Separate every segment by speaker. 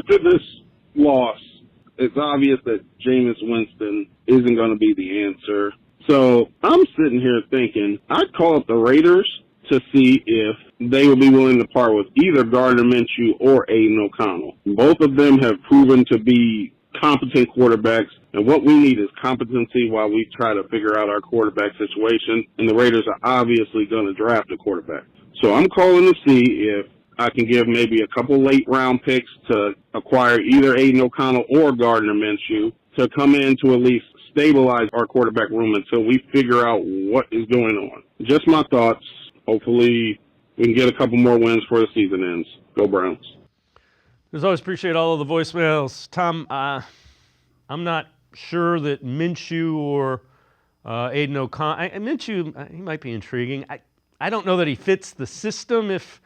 Speaker 1: after this loss, it's obvious that Jameis Winston isn't going to be the answer. So I'm sitting here thinking I'd call up the Raiders to see if they would be willing to part with either Gardner Minshew or Aiden O'Connell. Both of them have proven to be competent quarterbacks, and what we need is competency while we try to figure out our quarterback situation, and the Raiders are obviously going to draft a quarterback. So I'm calling to see if I can give maybe a couple late-round picks to acquire either Aiden O'Connell or Gardner Minshew to come in to at least stabilize our quarterback room until we figure out what is going on. Just my thoughts. Hopefully we can get a couple more wins before the season ends. Go Browns.
Speaker 2: As always, appreciate all of the voicemails. Tom, I'm not sure that Minshew or Aiden O'Connell. Minshew, he might be intriguing. I don't know that he fits the system. If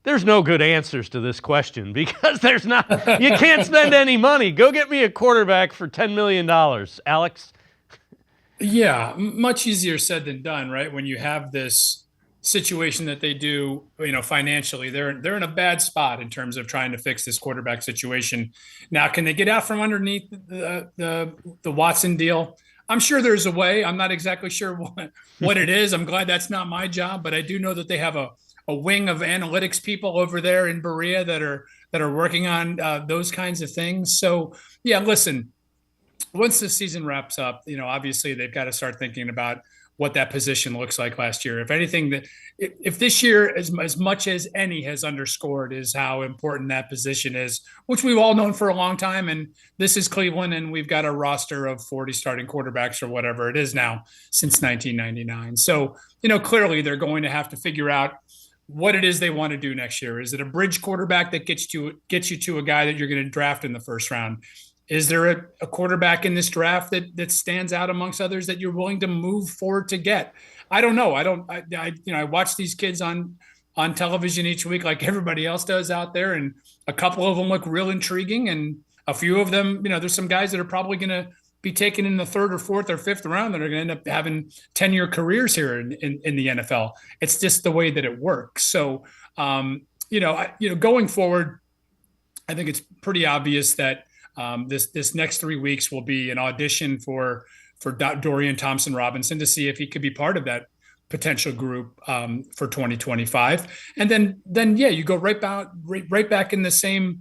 Speaker 2: there's no good answers to this question because there's not. You can't spend any money. Go get me a quarterback for $10 million, Alex.
Speaker 3: Yeah, much easier said than done, right? When you have this situation that they do, financially, they're in a bad spot in terms of trying to fix this quarterback situation. Now, can they get out from underneath the Watson deal? I'm sure there's a way. I'm not exactly sure what it is. I'm glad that's not my job, but I do know that they have a wing of analytics people over there in Berea that are working on those kinds of things. So, yeah, listen. Once the season wraps up, obviously they've got to start thinking about what that position looks like last year. If anything, if this year, as much as any has underscored, is how important that position is, which we've all known for a long time. And this is Cleveland, and we've got a roster of 40 starting quarterbacks or whatever it is now since 1999. So, clearly they're going to have to figure out what it is they want to do next year. Is it a bridge quarterback that gets you to a guy that you're going to draft in the first round? Is there a quarterback in this draft that stands out amongst others that you're willing to move forward to get? I don't know. I watch these kids on television each week like everybody else does out there, and a couple of them look real intriguing, and a few of them, there's some guys that are probably going to be taken in the third or fourth or fifth round that are going to end up having 10-year careers here in the NFL. It's just the way that it works. So, going forward, I think it's pretty obvious that this next 3 weeks will be an audition for Dorian Thompson-Robinson to see if he could be part of that potential group for 2025. And then you go right back in the same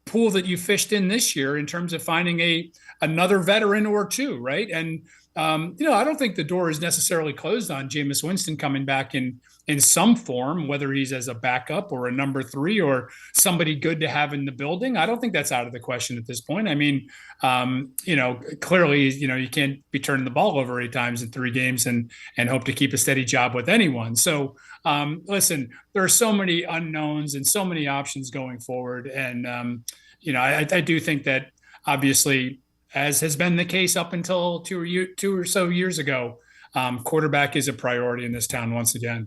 Speaker 3: pool that you fished in this year in terms of finding another veteran or two, right? And I don't think the door is necessarily closed on Jameis Winston coming back in some form, whether he's as a backup or a number 3 or somebody good to have in the building. I don't think that's out of the question at this point. I mean, clearly, you can't be turning the ball over 8 times in 3 games and hope to keep a steady job with anyone. So, listen, there are so many unknowns and so many options going forward. And, I do think that obviously, as has been the case up until two or so years ago, quarterback is a priority in this town once again.